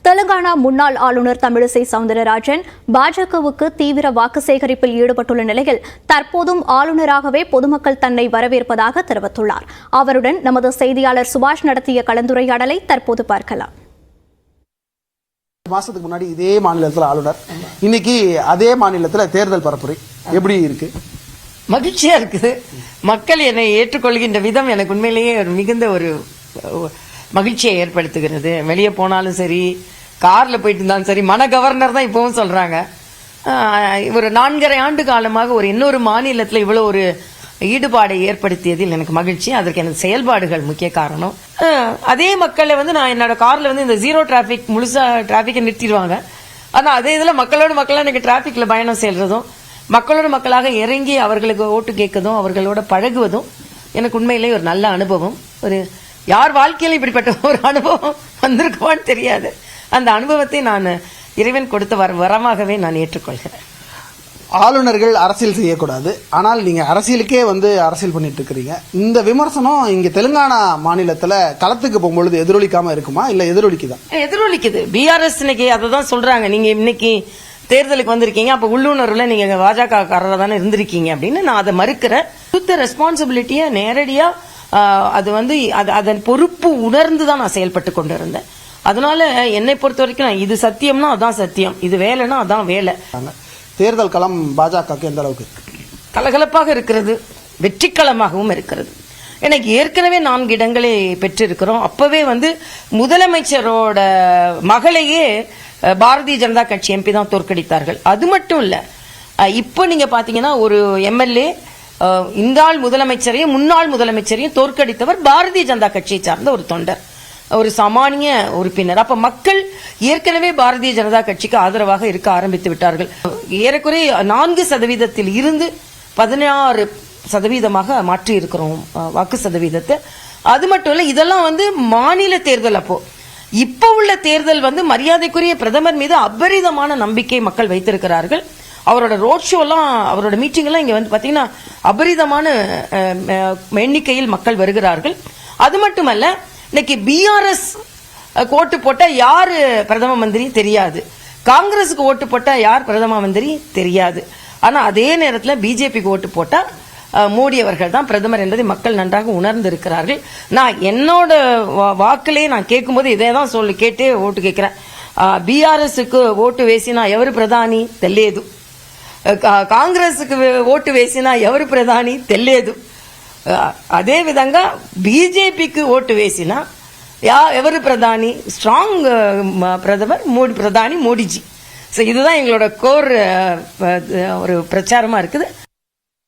தெலுங்கானா முன்னாள் ஆளுநர் தமிழிசை சவுந்தரராஜன் பாஜகவுக்கு தீவிர வாக்கு சேகரிப்பில் ஈடுபட்டுள்ள நிலையில் தற்போதும் ஆளுநராகவே பொதுமக்கள் தன்னை வரவேற்பதாக தெரிவித்துள்ளார். அவருடன் நமது செய்தியாளர் சுபாஷ் நடத்திய கலந்துரையாடலை தற்போது பார்க்கலாம். மாசத்துக்கு முன்னாடி இதே மாநிலத்தில் ஆளுநர், இன்னைக்கு அதே மாநிலத்தில் தேர்தல் பரப்புரை எப்படி இருக்கு? மகிழ்ச்சியா இருக்குது. மக்கள் என்னை ஏற்றுக்கொள்கின்ற விதம் எனக்கு உண்மையிலேயே மிகுந்த ஒரு மகிழ்ச்சியை ஏற்படுத்துகிறது. வெளியே போனாலும் சரி, கார்ல போயிட்டு இருந்தாலும் சரி, மன கவர்னர் தான் இப்பவும் சொல்றாங்க. ஒரு 4.5 ஆண்டு காலமாக ஒரு இன்னொரு மாநிலத்தில் இவ்வளவு ஒரு ஈடுபாடை ஏற்படுத்தியதில் எனக்கு மகிழ்ச்சி. அதற்கு எனக்கு செயல்பாடுகள் முக்கிய காரணம். அதே மக்களை நான் என்னோட கார்ல இந்த ஜீரோ டிராபிக் முழுசா டிராபிக்கை நிறுத்திடுவாங்க. ஆனா அதே இதுல மக்களோட மக்களா எனக்கு டிராபிக்ல பயணம் செல்றதும், மக்களோட மக்களாக இறங்கி அவர்களுக்கு ஓட்டு கேட்கறதும், அவர்களோட பழகுவதும் எனக்கு உண்மையிலேயே ஒரு நல்ல அனுபவம். ஒரு யார் வாழ்க்கையில இப்படிப்பட்ட ஒரு அனுபவம் வந்திருக்குமான்னு தெரியாது. அந்த அனுபவத்தை நான் இறைவன் கொடுத்த வரமாகவே நான் ஏற்றுக்கொள்கிறேன். ஆளுநர்கள் அரசியல் செய்யக்கூடாது, ஆனால் நீங்க அரசியலுக்கே அரசியல் பண்ணிட்டு இருக்கிறீங்க. இந்த விமர்சனம் இங்க தெலுங்கானா மாநிலத்துல களத்துக்கு போகும்பொழுது எதிரொலிக்காம இருக்குமா, இல்ல எதிரொலிக்குதா? எதிரொலிக்குது. பிஆர்எஸ் இன்னைக்கு அததான் சொல்றாங்க. நீங்க இன்னைக்கு தேர்தலுக்கு வந்திருக்கீங்க, அப்ப உள்ளுணர்வுல நீங்க பாஜக காரரா தானே இருந்திருக்கீங்க அப்படின்னு. நான் அதை மறுக்கிறேன். ரெஸ்பான்சிபிலிட்டிய நேரடியா அது அதன் பொறுப்பு உணர்ந்துதான் நான் செயல்பட்டு கொண்டு இருந்தேன். அதனால என்னை பொறுத்த வரைக்கும் இது சத்தியம்னா அதான் சத்தியம், இது வேலைன்னா அதான் வேலை. தேர்தல் களம் பாஜக எந்த அளவுக்கு கலகலப்பாக இருக்கிறது, வெற்றிக்களமாகவும் இருக்கிறது. எனக்கு ஏற்கனவே 4 இடங்களை பெற்றிருக்கிறோம். அப்பவே முதலமைச்சரோட மகளையே பாரதிய ஜனதா கட்சி எம்பி தான் தோற்கடித்தார்கள். அது மட்டும் இல்ல, இப்போ நீங்க பாத்தீங்கன்னா ஒரு எம்எல்ஏ இந்தாள் முதலமைச்சரையும் முன்னாள் முதலமைச்சரையும் தோற்கடித்தவர் பாரதிய ஜனதா கட்சியை சார்ந்த ஒரு தொண்டர், ஒரு சாமானிய உறுப்பினர். அப்ப மக்கள் ஏற்கனவே பாரதிய ஜனதா கட்சிக்கு ஆதரவாக இருக்க ஆரம்பித்து விட்டார்கள். ஏறக்குறைய 4% இருந்து 16% மாற்றி இருக்கிறோம் வாக்கு சதவீதத்தை. அது மட்டும் இல்ல, இதெல்லாம் மாநில தேர்தல். அப்போ இப்ப உள்ள தேர்தல் மரியாதைக்குரிய பிரதமர் மீது அபரிதமான நம்பிக்கை மக்கள் வைத்திருக்கிறார்கள். அவரோட ரோட் ஷோ எல்லாம், அவரோட மீட்டிங் எல்லாம் இங்க பாத்தீங்கன்னா அபரிதமான எண்ணிக்கையில் மக்கள் வருகிறார்கள். அது மட்டுமல்ல, இன்னைக்கு பிஆர்எஸ் ஓட்டு போட்டா யாரு பிரதம மந்திரி தெரியாது, காங்கிரஸுக்கு ஓட்டு போட்டா யார் பிரதம மந்திரி தெரியாது. ஆனா அதே நேரத்தில் பிஜேபிக்கு ஓட்டு போட்டா மோடி அவர்கள் தான் பிரதமர் என்பதை மக்கள் நன்றாக உணர்ந்து இருக்கிறார்கள். நான் என்னோட வாக்கிலே நான் கேட்கும் போது இதே தான் கேட்டே ஓட்டு கேட்கிறேன். బీఆర్ఎస్కు ఓటు వేసినా ఎవరు ప్రధాని తెలియదు, కాంగ్రెస్కు ఓటు వేసినా ఎవరు ప్రధాని తెలియదు, అదే విధంగా బీజేపీకి ఓటు వేసినా ఎవరు ప్రధాని, స్ట్రాంగ్ பிரதமர் பிரதானி மோடிஜி. இதுதான் எங்களோட கோர் ஒரு பிரச்சாரமா இருக்குது.